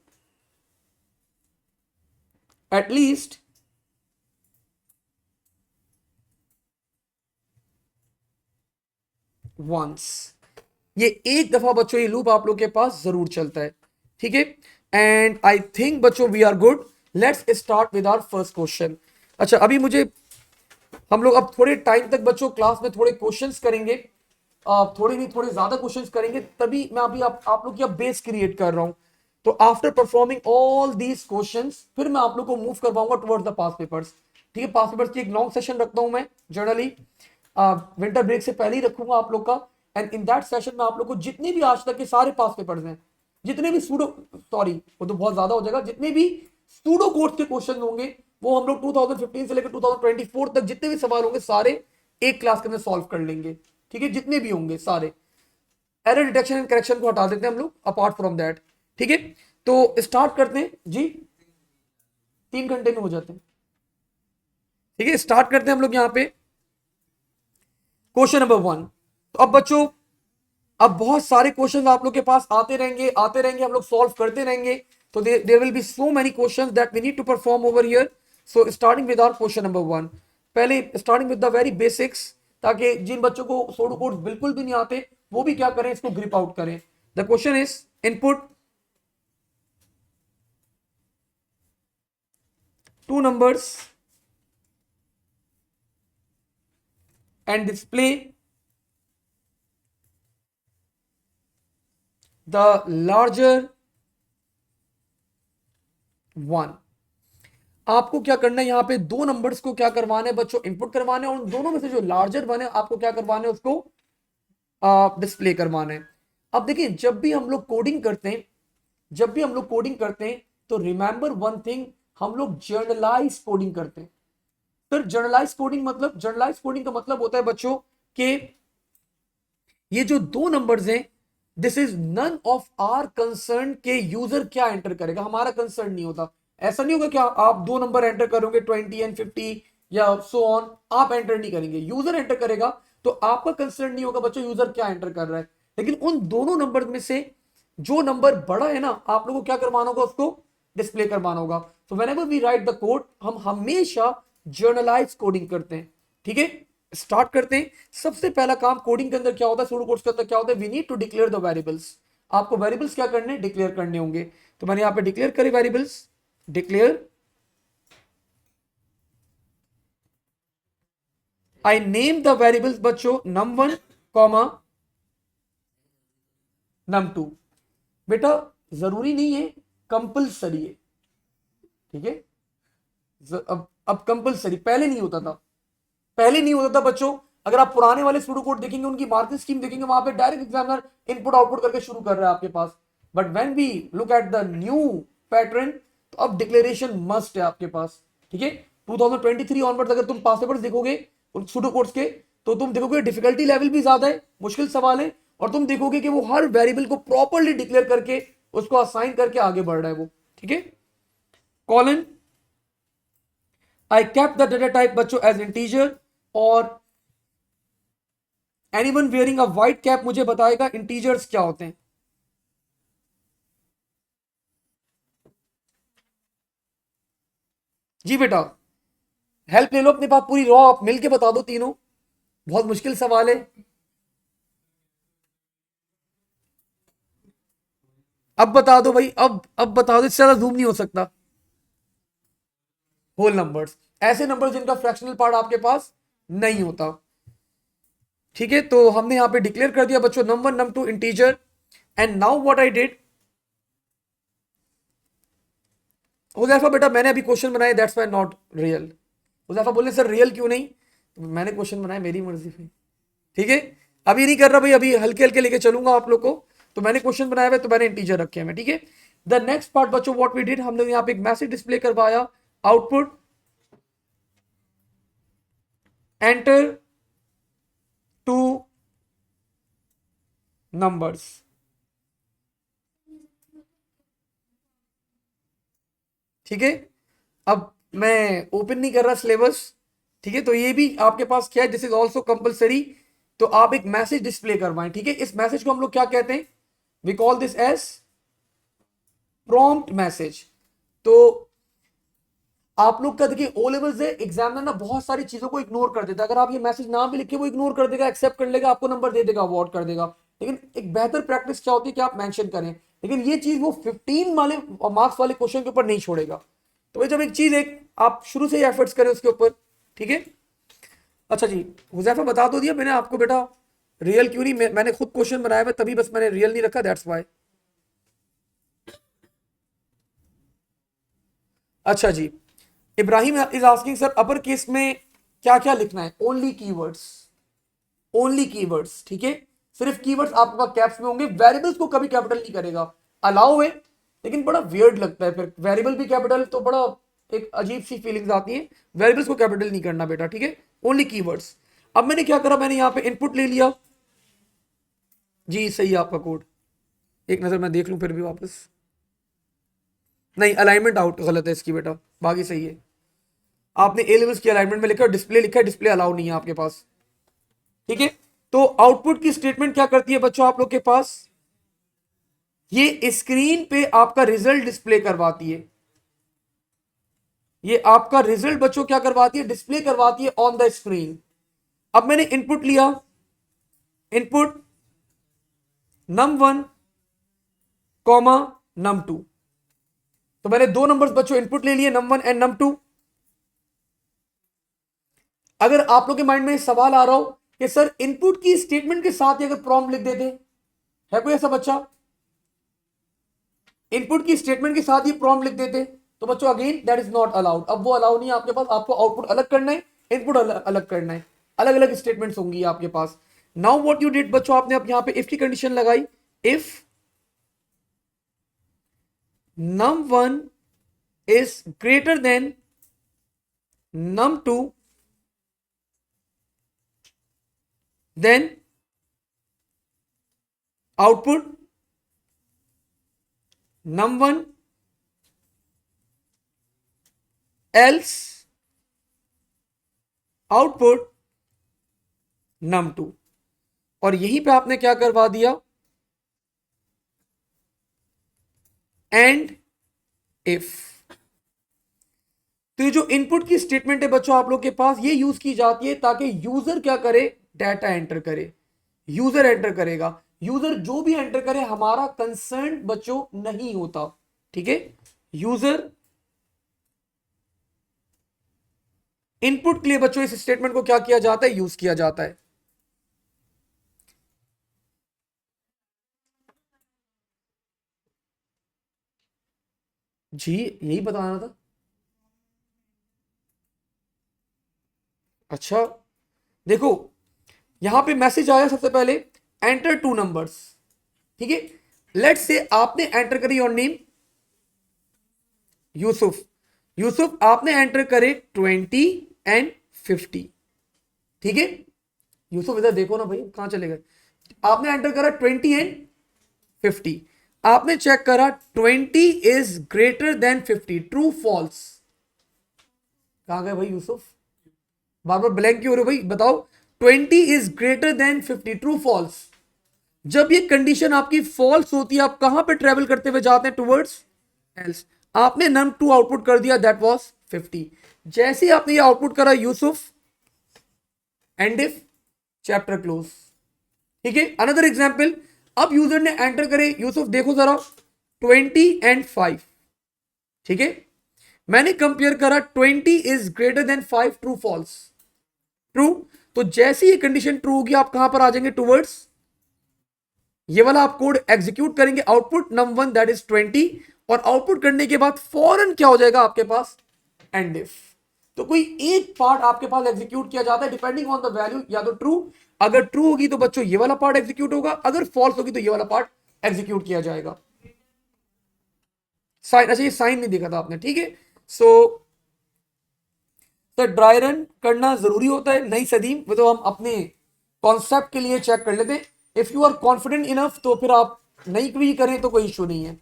एटलीस्ट वंस। ये एक दफा बच्चों ये लूप आप लोग के पास जरूर चलता है। ठीक है, एंड आई थिंक बच्चों we are good. Let's start with our first question. अच्छा, अभी मुझे, हम लोग अब थोड़े टाइम तक बच्चों क्लास में थोड़े क्वेश्चंस करेंगे, थोड़े नहीं थोड़े ज्यादा क्वेश्चंस करेंगे, तभी मैं अभी आप लोग की बेस क्रिएट कर रहा हूं। तो after performing all these questions फिर मैं आप लोग को मूव करवाऊंगा टुवर्ड्स द पास पेपर्स। ठीक है, पास पेपर्स की एक लॉन्ग सेशन रखता हूं मैं जनरली, विंटर ब्रेक से पहले ही रखूंगा आप लोग का। एंड इन दैट सेशन में आप लोग को जितने भी आज तक के सारे पास पेपर्स हैं, जितने भी सूडो, सॉरी वो तो बहुत ज्यादा हो जाएगा, जितने भी सूडो कोड्स के क्वेश्चन होंगे वो हम लोग 2015 से लेकर 2024 तक जितने भी सवाल होंगे सारे एक क्लास के अंदर सॉल्व कर लेंगे। ठीक है, जितने भी होंगे सारे। एरर डिटेक्शन एंड करेक्शन को हटा देते हैं हम लोग अपार्ट फ्रॉम दैट। ठीक है, तो स्टार्ट करते हैं जी, 3 घंटे में हो जाते हैं। ठीक है, स्टार्ट करते हैं हम लोग यहाँ पे क्वेश्चन नंबर 1। तो अब बच्चों, अब बहुत सारे क्वेश्चंस आप लोग के पास आते रहेंगे आते रहेंगे, हम लोग सॉल्व करते रहेंगे। तो there will be so many questions that we need to perform over here. So starting with our question number 1, पहले starting with the very basics, ताकि जिन बच्चों को सोडो कोड्स बिल्कुल भी नहीं आते वो भी क्या करें, इसको ग्रिप आउट करें। The question is input two numbers and display the larger one। आपको क्या करना है, यहां पे दो नंबर्स को क्या करवाना है बच्चों, इनपुट करवाना है, और उन दोनों में से जो लार्जर वन है आपको क्या करवाना है, उसको डिस्प्ले करवाना है। अब देखिए, जब भी हम लोग कोडिंग करते हैं, जब भी हम लोग कोडिंग करते हैं, तो रिमेंबर वन थिंग, हम लोग जर्नलाइज कोडिंग करते हैं। फिर जर्नलाइज कोडिंग मतलब, जर्नलाइज कोडिंग का मतलब होता है बच्चों कि ये जो दो नंबर्स हैं, this is none of our concern के यूजर क्या एंटर करेगा, हमारा कंसर्न नहीं होता। ऐसा नहीं होगा कि आप दो नंबर एंटर करोगे 20 एंड 50 या सो ऑन, आप एंटर नहीं करेंगे, यूजर एंटर करेगा। तो आपका कंसर्न नहीं होगा बच्चों यूजर क्या एंटर कर रहा है। लेकिन उन दोनों नंबर में से जो नंबर बड़ा है ना, आप लोगों को क्या करवाना होगा, उसको डिस्प्ले करवाना होगा। तो whenever we write the code, हम हमेशा जर्नलाइज कोडिंग करते हैं। ठीक है, स्टार्ट करते हैं। सबसे पहला काम कोडिंग के अंदर क्या होता है, सूडो कोड्स के अंदर क्या होता है, we need to declare the variables. आपको वेरिएबल्स क्या करने, डिक्लेयर करने होंगे। तो मैंने यहां पे डिक्लेयर करे variables, declare I name the variables बच्चों num1 कॉमा num2। बेटा जरूरी नहीं है, कंपलसरी है, ठीक है। अब कंपलसरी, पहले नहीं होता था, पहले नहीं होता था बच्चों। अगर आप पुराने वाले स्टूडो कोड देखेंगे, उनकी मार्किंग स्कीम देखेंगे, वहां पे डायरेक्ट एग्जामिनर इनपुट आउटपुट करके शुरू कर रहा है आपके पास। But when we look at the new pattern, तो अब डिक्लेरेशन मस्ट है आपके पास, ठीक है। 2023 ऑनवर्ड्स अगर तुम पास पेपर्स देखोगे स्टूडो कोड्स के, तो तुम देखोगे डिफिकल्टी लेवल भी ज्यादा है, मुश्किल सवाल है, और तुम देखोगे कि वो हर वेरिएबल को प्रॉपरली डिक्लेयर करके उसको असाइन करके आगे बढ़ रहा है वो, ठीक है। Colon I kept the data type बच्चों एज इंटीजर, और anyone wearing a white cap मुझे बताएगा इंटीजर्स क्या होते हैं। जी बेटा, हेल्प ले लो अपने पास पूरी, रॉ आप मिलके बता दो तीनों, बहुत मुश्किल सवाल है। अब बता दो भाई, अब बता दो, इससे ज्यादा जूम नहीं हो सकता। होल नंबर्स, ऐसे नंबर जिनका फ्रैक्शनल पार्ट आपके पास नहीं होता, ठीक है। तो हमने यहां पे डिक्लेयर कर दिया बच्चों num one num two integer. And now what I did, Huzaifa बेटा मैंने अभी क्वेश्चन बनाया, that's why not real. Huzaifa बोले सर रियल क्यों नहीं, तो मैंने क्वेश्चन बनाया मेरी मर्जी पे, ठीक है। अभी नहीं कर रहा भाई, अभी हल्के हल्के लेके चलूंगा आप लोग को। तो मैंने क्वेश्चन बनाया हुआ, तो मैंने इंटीजर रखे हैं, ठीक है। द नेक्स्ट पार्ट बच्चों व्हाट वी डिड, हमने यहाँ पे एक मैसेज डिस्प्ले करवाया, आउटपुट एंटर टू नंबर्स, ठीक है। अब मैं ओपन नहीं कर रहा सिलेबस, ठीक है। तो ये भी आपके पास क्या है, दिस इज ऑल्सो कंपलसरी। तो आप एक मैसेज डिस्प्ले करवाएं, ठीक है। इस मैसेज को हम लोग क्या कहते हैं, we call this as prompt message. तो आप लोग का देखिए ओ लेवल से एग्जामिनर ना बहुत सारी चीजों को इग्नोर कर देता है। अगर आप ये मैसेज ना भी लिखे, वो इग्नोर कर देगा, एक्सेप्ट कर लेगा, आपको नंबर दे देगा, अवार्ड कर देगा। लेकिन एक बेहतर प्रैक्टिस क्या होती है कि आप मेंशन करें, लेकिन ये चीज वो 15 वाले मार्क्स वाले क्वेश्चन के ऊपर नहीं छोड़ेगा। तो भाई जब एक चीज एक आप शुरू से ही एफर्ट्स करें उसके ऊपर, ठीक है। अच्छा जी, हुजैफा बता दो दिया मैंने आपको बेटा, रियल क्यों नहीं, मैंने खुद क्वेश्चन बनाया हुआ तभी, बस मैंने रियल नहीं रखा, दैट्स वाई। अच्छा जी, Ibrahim is asking sir upper case में क्या क्या लिखना है, ओनली कीवर्ड्स, ओनली कीवर्ड्स, ठीक है। सिर्फ कीवर्ड्स आपके पास कैप्स में होंगे, वेरिएबल्स को कभी कैपिटल नहीं करेगा, अलाउ है, लेकिन बड़ा वियर्ड लगता है फिर वेरिएबल भी कैपिटल, तो बड़ा एक अजीब सी फीलिंग्स आती है। वेरिएबल्स को कैपिटल नहीं करना बेटा, ठीक है, ओनली कीवर्ड्स। अब मैंने क्या करा, मैंने यहां पे इनपुट ले लिया, जी सही है आपका कोड, एक नजर मैं देख लूं फिर भी वापस, नहीं अलाइनमेंट आउट गलत है इसकी बेटा, बाकी सही है। आपने ए लेवल्स की अलाइनमेंट में लिखा, डिस्प्ले लिखा है, डिस्प्ले अलाउ नहीं है आपके पास, ठीक है। तो आउटपुट की स्टेटमेंट क्या करती है बच्चों आप लोग के पास, ये स्क्रीन पे आपका रिजल्ट डिस्प्ले करवाती है, ये आपका रिजल्ट बच्चों क्या करवाती है, डिस्प्ले करवाती है ऑन द स्क्रीन। अब मैंने इनपुट लिया, input num one comma num two, तो मैंने दो नंबर्स बच्चों इनपुट ले लिए, num one and num two. अगर आप लोग के माइंड में सवाल आ रहा हो कि सर इनपुट की स्टेटमेंट के साथ ही अगर प्रॉम्प्ट लिख देते, है कोई ऐसा बच्चा, इनपुट की स्टेटमेंट के साथ ही प्रॉम्प्ट लिख देते, तो बच्चों again that is not allowed. अब वो अलाउ नहीं है आपके पास, आपको आउटपुट अलग करना है, इनपुट अलग करना है, अलग अलग स्टेटमेंट्स होंगी आपके पास। नाउ व्हाट यू डिड बच्चों, आपने अब यहां पे इफ की कंडीशन लगाई, if num one is greater than num two, then output num one else output num two. और यहीं पे आपने क्या करवा दिया, एंड इफ। तो ये जो इनपुट की स्टेटमेंट है बच्चों आप लोग के पास, ये यूज की जाती है ताकि यूजर क्या करे, डाटा एंटर करे, यूजर एंटर करेगा, यूजर जो भी एंटर करे हमारा कंसर्न बच्चों नहीं होता, ठीक है। यूजर इनपुट के लिए बच्चों इस स्टेटमेंट को क्या किया जाता है, यूज किया जाता है। जी यही बताना था। अच्छा देखो, यहां पे मैसेज आया सबसे पहले, एंटर टू नंबर्स। ठीक है, लेट्स से आपने एंटर करी योर नेम यूसुफ। यूसुफ आपने एंटर करे 20 एंड 50। ठीक है, यूसुफ इधर देखो ना भाई, कहां चले गए। आपने एंटर करा 20 एंड 50। आपने चेक करा 20 is greater than 50, true false. कहां गए भाई यूसुफ, बार बार ब्लैंक क्यों हो रहे हो भाई, बताओ। 20 is greater than 50, true false. जब ये कंडीशन आपकी फॉल्स होती है, आप कहां पे ट्रेवल करते हुए जाते हैं, टुवर्ड्स एल्स। आपने नम टू आउटपुट कर दिया, दैट वाज 50। जैसे ही आपने ये आउटपुट करा Yusuf, and if, chapter close. ठीक है, अनदर एग्जाम्पल। अब यूजर ने एंटर करे, यूसुफ देखो जरा 20 एंड 5। ठीक है, मैंने कंपेयर करा 20 is greater than 5, true false. True. तो जैसी ये कंडीशन ट्रू होगी, आप कहां पर आ जाएंगे, टुवर्ड्स ये वाला आप कोड एग्जीक्यूट करेंगे, output num one that is 20। और आउटपुट करने के बाद फौरन क्या हो जाएगा आपके पास, एंड इफ। तो कोई एक पार्ट आपके पास एग्जीक्यूट किया जाता है डिपेंडिंग ऑन द वैल्यू, या तो ट्रू, अगर ट्रू होगी तो बच्चों ये वाला पार्ट एग्जीक्यूट होगा, अगर फॉल्स होगी तो ये वाला पार्ट एग्जीक्यूट किया जाएगा। साइन, अच्छा ये साइन नहीं देखा था आपने, ठीक है। सो तो ड्राई रन करना जरूरी होता है, नहीं सदीम, वो तो हम अपने कॉन्सेप्ट के लिए चेक कर लेते हैं। If you are confident enough तो फिर आप नहीं भी करें तो कोई इशू नहीं है।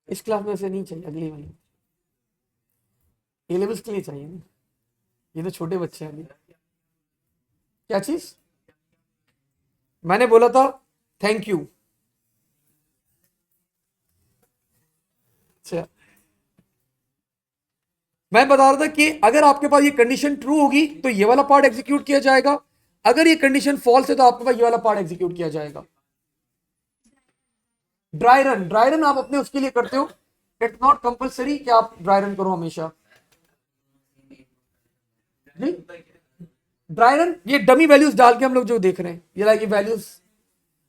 इस क्लास में से नहीं चाहिए, अगली वाली ए लेवल्स के लिए चाहिए ना, ये तो छोटे बच्चे हैं अभी। क्या चीज, मैंने बोला था थैंक यू। अच्छा, मैं बता रहा था कि अगर आपके पास ये कंडीशन ट्रू होगी तो ये वाला पार्ट एग्जीक्यूट किया जाएगा, अगर ये कंडीशन फॉल्स है तो आपके पास ये वाला पार्ट एग्जीक्यूट किया जाएगा। ड्राई रन, ड्राई रन आप अपने उसके लिए करते हो, इट्स नॉट कंपलसरी कि आप ड्राई रन करो हमेशा। नहीं, ड्राई रन ये डमी वैल्यूज डाल के हम लोग जो देख रहे हैं, ये लाइक वैल्यूज।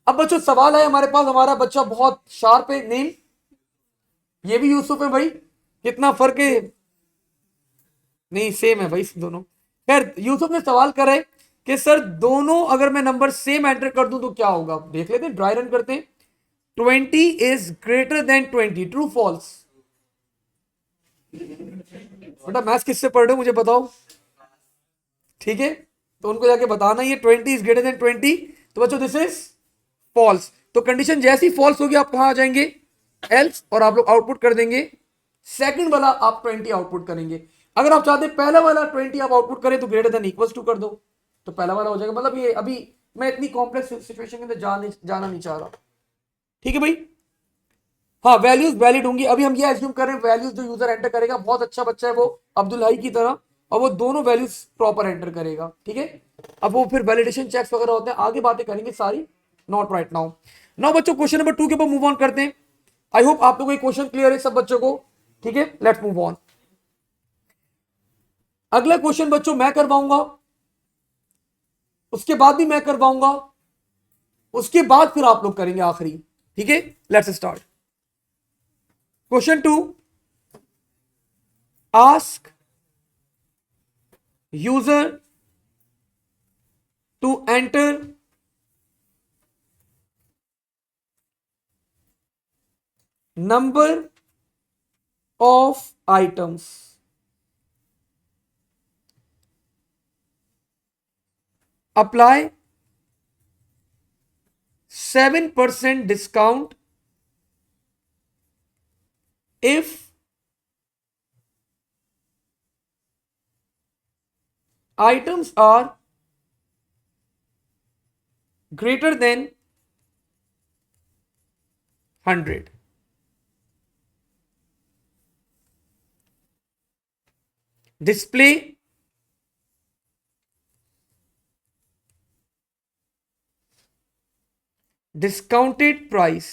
अब बच्चों सवाल है हमारे पास, हमारा बच्चा बहुत शार्प है, नेम ये भी यूसुफ है भाई, कितना फर्क है, नहीं सेम है भाई दोनों। खैर यूसुफ ने सवाल करा है कि सर दोनों अगर मैं नंबर सेम एंटर कर दूं तो क्या होगा, देख लेते हैं, ड्राई रन करते हैं। 20 is greater than 20, true false. बेटा मैथ्स किससे पढ़ रहे हो मुझे बताओ, ठीक है, तो उनको जाके बताना ये 20 इज ग्रेटर देन 20। तो बच्चों दिस इज फॉल्स। तो कंडीशन जैसी फॉल्स होगी आप कहां आ जाएंगे, एल्स, और आप लोग आउटपुट कर देंगे सेकंड वाला, आप 20 आउटपुट करेंगे। अगर आप चाहते हैं पहला वाला 20 आप आउटपुट करें तो ग्रेटर देन इक्वल्स टू कर दो, तो पहला वाला हो जाएगा। मतलब ये अभी मैं इतनी कॉम्प्लेक्स सिचुएशन के अंदर जाना नहीं चाह रहा, ठीक है भाई। हाँ वैल्यूज वैलिड होंगी, अभी हम ये एज्यूम कर रहे हैं वैल्यूज जो यूजर एंटर करेगा, बहुत अच्छा बच्चा है वो अब्दुल हाई की तरह, और वो दोनों वैल्यूज प्रॉपर एंटर करेगा, ठीक है। अब वो फिर वैलिडेशन चेक्स वगैरह होते हैं, आगे बातें करेंगे सारी, नॉट राइट नाउ। नाउ बच्चों क्वेश्चन नंबर 2 के ऊपर मूव ऑन करते हैं। आई होप आप लोगों को क्वेश्चन क्लियर है सब बच्चों को, ठीक है, लेट्स मूव ऑन। अगला क्वेश्चन बच्चों मैं करवाऊंगा, उसके बाद भी मैं करवाऊंगा, उसके बाद फिर आप लोग करेंगे आखिरी, ठीक है। Let's start. Question 2, ask user to enter number of items, apply 7% discount if items are greater than 100. Display discounted price.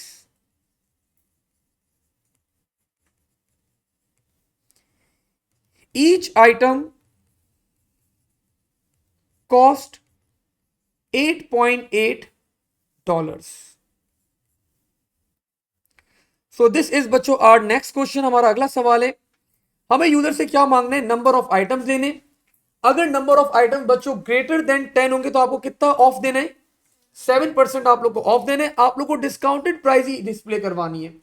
Each item cost $8.8. So this is बच्चों आर नेक्स्ट क्वेश्चन। हमारा अगला सवाल है, हमें यूजर से क्या मांगना है? नंबर ऑफ आइटम्स देने। अगर नंबर ऑफ आइटम बच्चों ग्रेटर देन 10 होंगे तो आपको कितना ऑफ देना है? 7% आप लोग को ऑफ देने। आप लोग को डिस्काउंटेड प्राइस ही डिस्प्ले करवानी है।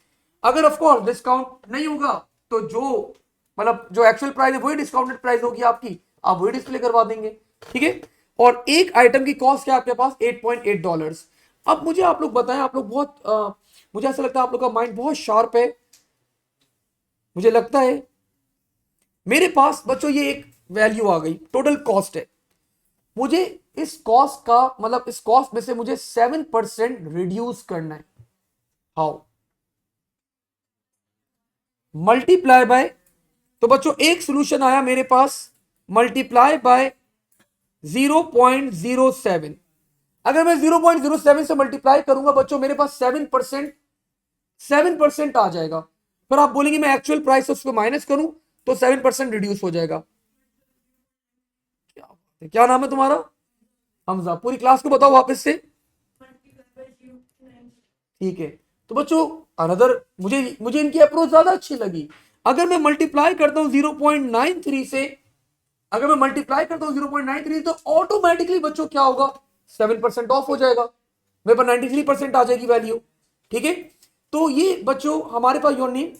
अगर ऑफकोर्स डिस्काउंट नहीं होगा तो जो मतलब जो एक्चुअल प्राइस है वही डिस्काउंटेड प्राइस होगी आपकी, आप वही डिस्प्ले करवा देंगे। ठीक है। और एक आइटम की कॉस्ट क्या आपके पास? $8.8। अब मुझे आप लोग बताएं, आप लोग बहुत मुझे ऐसा लगता है आप लोग का माइंड बहुत शार्प है। मुझे लगता है मेरे पास बच्चों ये एक वैल्यू आ गई, टोटल कॉस्ट है। मुझे इस कॉस्ट का मतलब इस कॉस्ट में से मुझे 7% रिड्यूस करना है। हाउ? मल्टीप्लाई बाय, तो बच्चों एक सोल्यूशन आया मेरे पास, मल्टीप्लाई बाय 0.07। अगर मैं 0.07 से मल्टीप्लाई करूंगा बच्चों मेरे पास 7% आ जाएगा। फिर आप बोलेंगे मैं एक्चुअल प्राइस उसको माइनस करूं तो 7% रिड्यूस हो जाएगा। क्या नाम है तुम्हारा? हमजा। पूरी क्लास को बताओ वापस से। ठीक है। तो बच्चों अनदर मुझे मुझे इनकी अप्रोच ज्यादा अच्छी लगी। अगर मैं मल्टीप्लाई करता हूं 0.93 से, अगर मैं मल्टीप्लाई करता हूं 0.93 तो ऑटोमेटिकली बच्चों क्या होगा? 7% ऑफ हो जाएगा, मेरे पास 93% आ जाएगी वैल्यू। ठीक है। तो ये बच्चों हमारे पास योर नेम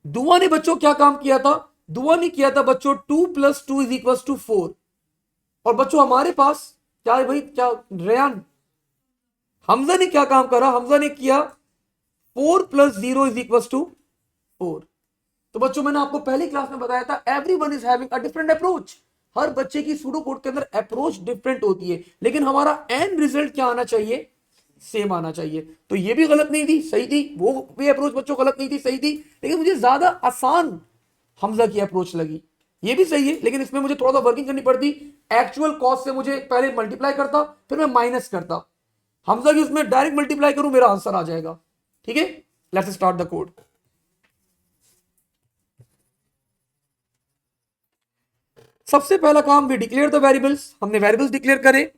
दुआ ने बच्चों क्या काम किया था? दुआ ने किया था बच्चों 2 + 2 = 4। और बच्चों हमारे पास क्या है भाई? क्या रेयान हमजा ने क्या काम करा? हमजा ने किया 4 + 0 = 4। तो बच्चों मैंने आपको पहली क्लास में बताया था everyone is having a different approach. हर बच्चे की सूडो कोड के अंदर अप्रोच डिफरेंट होती है, लेकिन हमारा एंड रिजल्ट क्या आना चाहिए? सेम आना चाहिए। तो ये भी गलत नहीं थी, सही थी। वो भी अप्रोच बच्चों गलत नहीं थी, सही थी। लेकिन मुझे ज्यादा आसान हमजा की अप्रोच लगी। ये भी सही है, लेकिन इसमें मुझे थोड़ा सा वर्किंग करनी पड़ती। एक्चुअल कॉस्ट से मुझे पहले मल्टीप्लाई करता, फिर मैं माइनस करता। हमजा की उसमें डायरेक्ट मल्टीप्लाई करूं मेरा आंसर आ जाएगा। ठीक है। Let's start the code. सबसे पहला काम, वी डिक्लेयर द वेरिएबल्स। हमने वेरिएबल्स डिक्लेयर करे।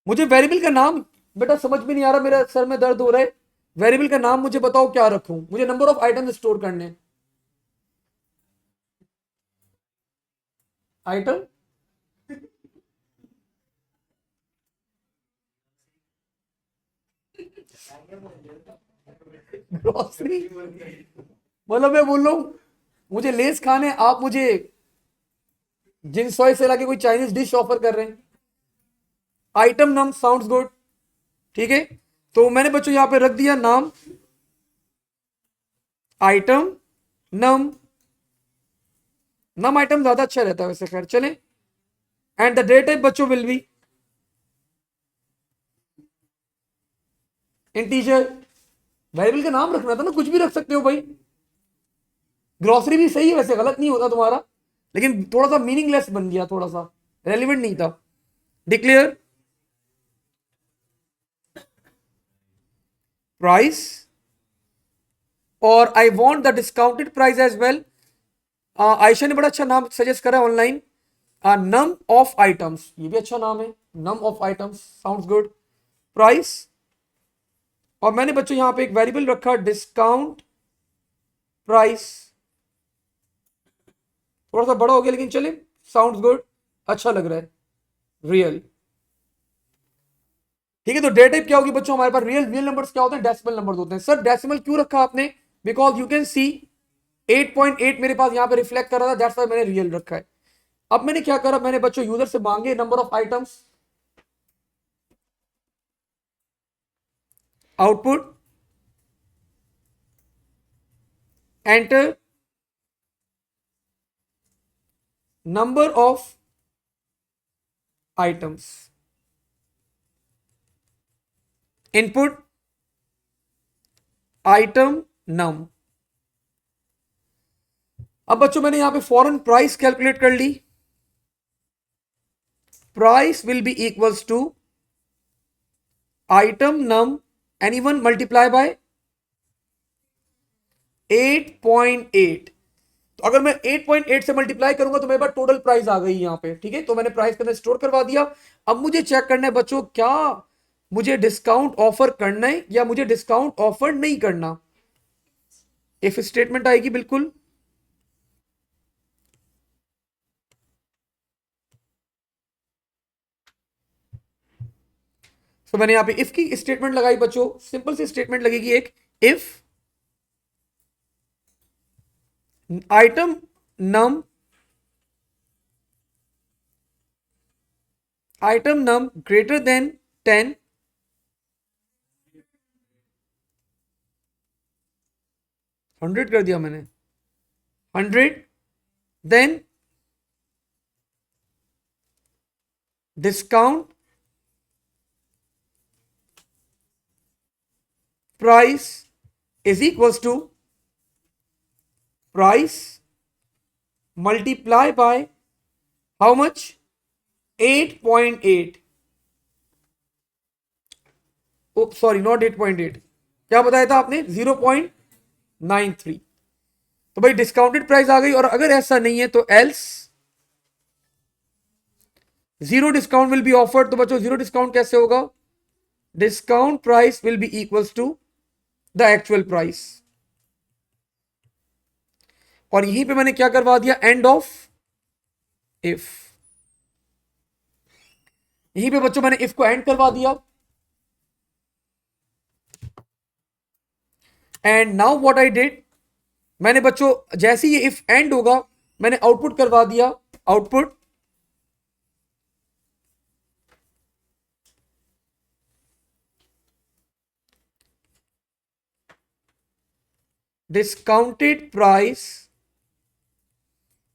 मुझे वेरिएबल का नाम बेटा समझ में नहीं आ रहा, मेरा सर में दर्द हो रहा है। वेरिएबल का नाम मुझे बताओ क्या रखूं? मुझे नंबर ऑफ आइटम स्टोर करने। आइटम ग्रोसरी, मतलब मैं बोल रहा हूं मुझे लेस खाने, आप मुझे जिन सॉय से लाके कोई चाइनीज डिश ऑफर कर रहे हैं। आइटम नम साउंड्स गुड। ठीक है। तो मैंने बच्चों यहां पे रख दिया नाम आइटम नम। नम आइटम ज्यादा अच्छा रहता है वैसे, खैर चले। एंड द डेट टाइप बच्चों विल बी इंटीजर। वेरिएबल का नाम रखना था ना, कुछ भी रख सकते हो भाई। ग्रोसरी भी सही है वैसे, गलत नहीं होता तुम्हारा, लेकिन थोड़ा सा मीनिंगलेस बन गया, थोड़ा सा रेलिवेंट नहीं था। डिक्लेयर प्राइस और I want the discounted price as well. Ayesha ने बड़ा अच्छा नाम सजेस्ट करा ऑनलाइन, नम ऑफ आइटम्स। ये भी अच्छा नाम है, num of items sounds good. Price, और मैंने बच्चों यहां पे एक वेरिएबल रखा डिस्काउंट प्राइस। थोड़ा सा बड़ा हो गया लेकिन चले, साउंड्स गुड, अच्छा लग रहा है। रियल। ठीक है। तो डेटा टाइप क्या होगी बच्चों हमारे पास? रियल। रियल नंबर्स क्या होते हैं? डेसिमल नंबर्स होते हैं। सर डेसिमल क्यों रखा आपने? बिकॉज यू कैन सी 8.8 मेरे पास यहां पे रिफ्लेक्ट कर रहा था, दैट्स व्हाई मैंने रियल रखा है। अब मैंने क्या करा, मैंने बच्चों यूजर से मांगे number of items, output enter number of items, input item num. अब बच्चों मैंने यहां पे फॉरेन प्राइस कैलकुलेट कर ली. Price will be equals to item num anyone multiply by 8.8. तो अगर मैं 8.8 से मल्टीप्लाई करूंगा तो मेरे पास टोटल प्राइस आ गई यहां पे. ठीक है, तो मैंने प्राइस के अंदर स्टोर करवा दिया. अब मुझे चेक करना है बच्चों, क्या मुझे डिस्काउंट ऑफर करना है या मुझे डिस्काउंट ऑफर नहीं करना. इफ स्टेटमेंट आएगी बिल्कुल. तो मैंने यहां पे इफ की स्टेटमेंट लगाई बच्चों. सिंपल सी स्टेटमेंट लगेगी एक. If item num greater than 10, 100 कर दिया मैंने, 100, then discount price is equals to price multiply by how much, 8.8. Oh sorry, not 8.8, क्या बताया था आपने, 0.93. तो भाई डिस्काउंटेड प्राइस आ गई. और अगर ऐसा नहीं है तो else zero discount will be offered. तो बच्चों जीरो डिस्काउंट कैसे होगा, discount price will be equals to the actual price. और यहीं पे मैंने क्या करवा दिया, एंड ऑफ इफ. यहीं पे बच्चों मैंने इफ को एंड करवा दिया. And now what I did, मैंने बच्चों जैसे ये इफ एंड होगा मैंने आउटपुट करवा दिया. Output discounted price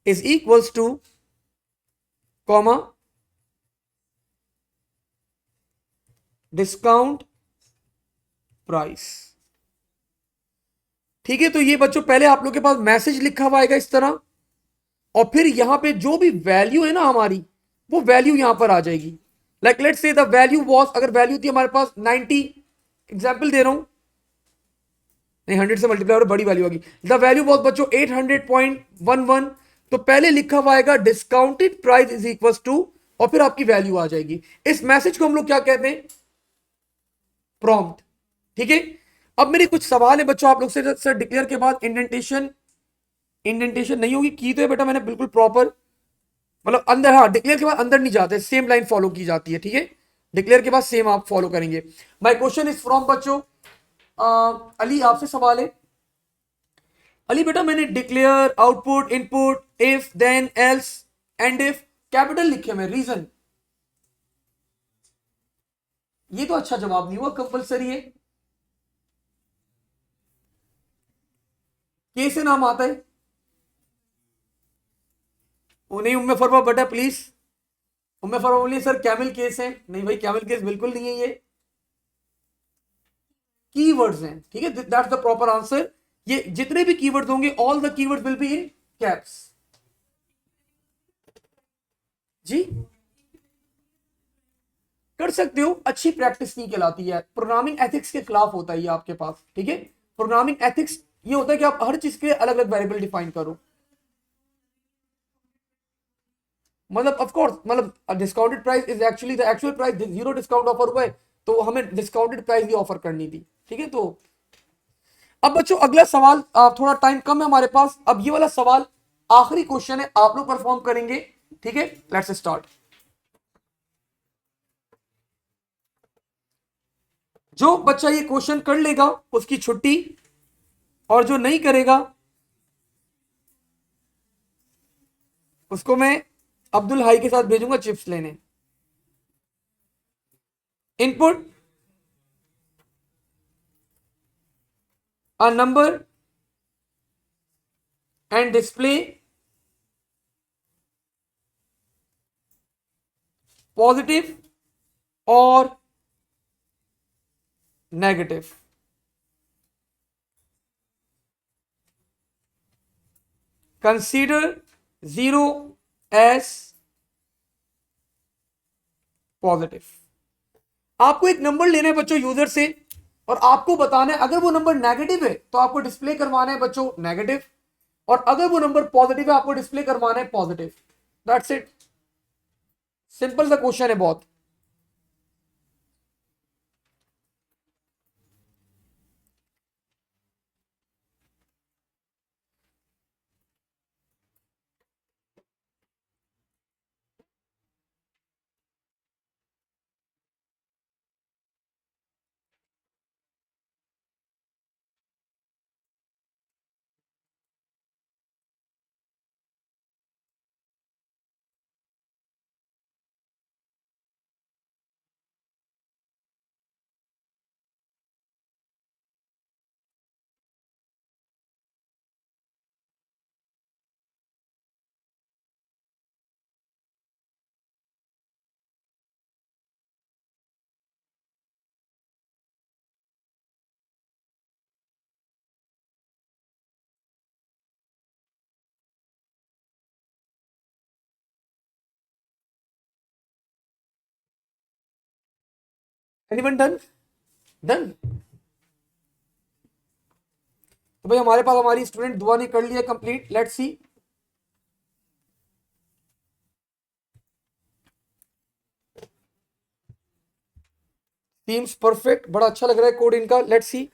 is equals to comma discount price. ठीक है, तो ये बच्चों पहले आप लोग के पास मैसेज लिखा हुआ आएगा इस तरह, और फिर यहां पे जो भी वैल्यू है ना हमारी, वो वैल्यू यहां पर आ जाएगी. Like let's say the value was, अगर वैल्यू थी हमारे पास 90, एग्जाम्पल दे रहा हूं, नहीं 100 से मल्टीप्लाई और बड़ी वैल्यू होगी. द वैल्यू वॉज बच्चों 800.11. तो पहले लिखा हुआ आएगा discounted price is equal to, और फिर आपकी वैल्यू आ जाएगी. इस मैसेज को हम लोग क्या कहते हैं, प्रॉम्प्ट. ठीक है, अब मेरी कुछ सवाल है बच्चों आप लोग से. सर डिक्लेयर के बाद इंडेंटेशन नहीं होगी की तो है बेटा, मैंने बिल्कुल प्रॉपर, मतलब अंदर, हाँ डिक्लेयर के बाद अंदर नहीं जाते, सेम लाइन फॉलो की जाती है. ठीक है, डिक्लेयर के बाद सेम आप फॉलो करेंगे. माय क्वेश्चन इज फ्रॉम बच्चों अली, आपसे सवाल है. अली बेटा मैंने declare, output, input, if, then, else, end if capital लिखे में, रीजन. ये तो अच्छा जवाब नहीं हुआ, कंपलसरी है. कैसे नाम आता है, वो नहीं उम्मे फरवा बेटा प्लीज. उम्मे फरवा बोलिए सर कैमल केस है. नहीं भाई कैमल केस बिल्कुल नहीं है, ये कीवर्ड्स हैं. ठीक है, दैट्स द प्रॉपर आंसर. ये जितने भी कीवर्ड्स होंगे, all the keywords will be in caps. जी कर सकते हो, अच्छी प्रैक्टिस नहीं कहलाती है. प्रोग्रामिंग एथिक्स के खिलाफ होता है ये आपके पास. ठीक है, प्रोग्रामिंग एथिक्स ये होता है कि आप हर चीज के अलग अलग वेरिएबल डिफाइन करो. मतलब ऑफ कोर्स, मतलब discounted price is actually the actual price. Zero discount offer हुआ है तो हमें डिस्काउंटेड प्राइस ही ऑफर करनी थी. ठीक है, तो अब बच्चों अगला सवाल, थोड़ा टाइम कम है हमारे पास. अब ये वाला सवाल आखिरी क्वेश्चन है, आप लोग परफॉर्म करेंगे. ठीक है, लेट्स स्टार्ट. जो बच्चा ये क्वेश्चन कर लेगा उसकी छुट्टी, और जो नहीं करेगा उसको मैं अब्दुल हाई के साथ भेजूंगा चिप्स लेने. Input a number and display positive और नेगेटिव. Consider 0 as positive. आपको एक नंबर लेना है बच्चों यूजर से और आपको बताना है अगर वो नंबर नेगेटिव है तो आपको डिस्प्ले करवाना है बच्चों नेगेटिव, और अगर वो नंबर पॉजिटिव है आपको डिस्प्ले करवाना है पॉजिटिव। दैट्स इट, सिंपल सा क्वेश्चन है बहुत। Anyone done? डन। तो भाई हमारे पास हमारी स्टूडेंट दुआ ने कर लिया complete. Let's see. Seems perfect, बड़ा अच्छा लग रहा है कोड इनका। Let's see.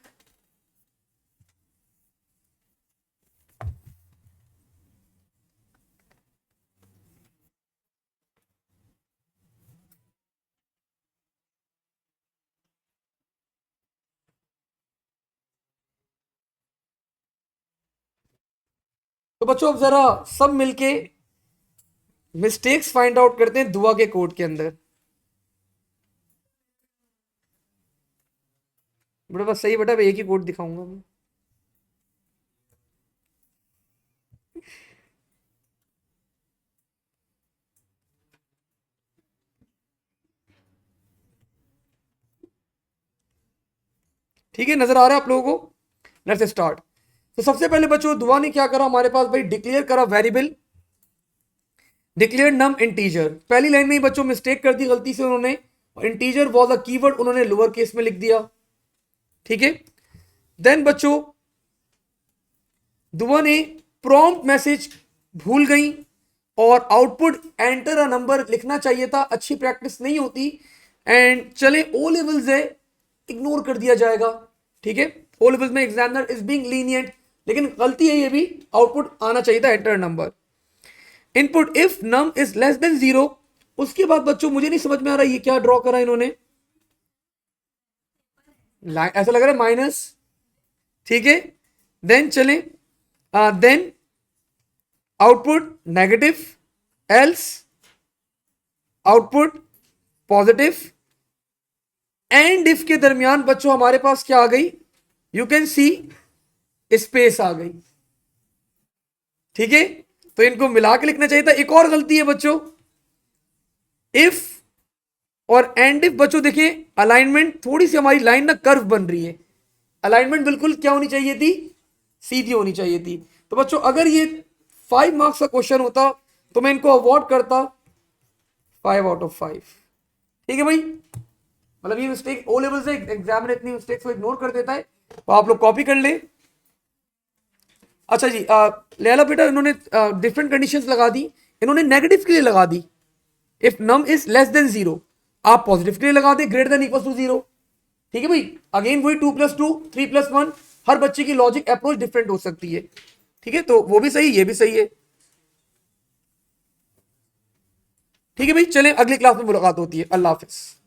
तो बच्चों अब जरा सब मिलके मिस्टेक्स फाइंड आउट करते हैं दुआ के कोड के अंदर। बेटा बस सही बेटा, एक ही कोड दिखाऊंगा मैं। ठीक है, नजर आ रहा है आप लोगों को? Let's start. तो सबसे पहले बच्चों दुआ ने क्या करा हमारे पास भाई, डिक्लेयर करा वेरिएबल, डिक्लेयर नम इंटीजर। पहली लाइन में ही बच्चों मिस्टेक कर दी गलती से उन्होंने, इंटीजर वॉज अ कीवर्ड उन्होंने लोअर केस में लिख दिया। ठीक है, देन बच्चों दुआ ने प्रॉम्प्ट मैसेज भूल गई और आउटपुट एंटर अ नंबर लिखना चाहिए था, अच्छी प्रैक्टिस नहीं होती। एंड चले ओ लेवल्स है, इग्नोर कर दिया जाएगा। ठीक है, ओ लेवल्स में एग्जामिनर इज बीइंग लीनियंट, लेकिन गलती है ये भी, आउटपुट आना चाहिए था enter number. Input if num is less than 0। उसके बाद बच्चों मुझे नहीं समझ में आ रहा ये क्या ड्रॉ करा इन्होंने, ऐसा लग रहा है माइनस। ठीक है, देन चले then output negative, else output positive. End if के दरमियान बच्चों हमारे पास क्या आ गई, यू कैन सी स्पेस आ गई। ठीक है, तो इनको मिला के लिखना चाहिए था। एक और गलती है बच्चों, इफ और एंड इफ बच्चों देखें अलाइनमेंट, थोड़ी सी हमारी लाइन ना कर्व बन रही है, अलाइनमेंट बिल्कुल क्या होनी चाहिए थी, सीधी होनी चाहिए थी। तो बच्चों अगर ये 5 मार्क्स का क्वेश्चन होता तो मैं इनको अवॉर्ड करता 5 आउट ऑफ 5। ठीक है भाई, मतलब ये मिस्टेक ओ लेवल से एग्जामिनर इतनी मिस्टेक्स को इग्नोर कर देता है, तो आप लोग कॉपी कर ले। अच्छा जी, लैला बेटा इन्होंने डिफरेंट कंडीशंस लगा दी, इन्होंने नेगेटिव के लिए लगा दी। If num is less than 0, आप पॉजिटिव के लिए लगा दे ग्रेटर देन इक्वल टू 0। ठीक है भाई, अगेन वही 2+2 3+1, हर बच्चे की लॉजिक अप्रोच डिफरेंट हो सकती है। ठीक है, तो वो भी सही, ये भी सही है। ठीक है भाई, चलें अगली क्लास में मुलाकात होती है। अल्लाह हाफिज।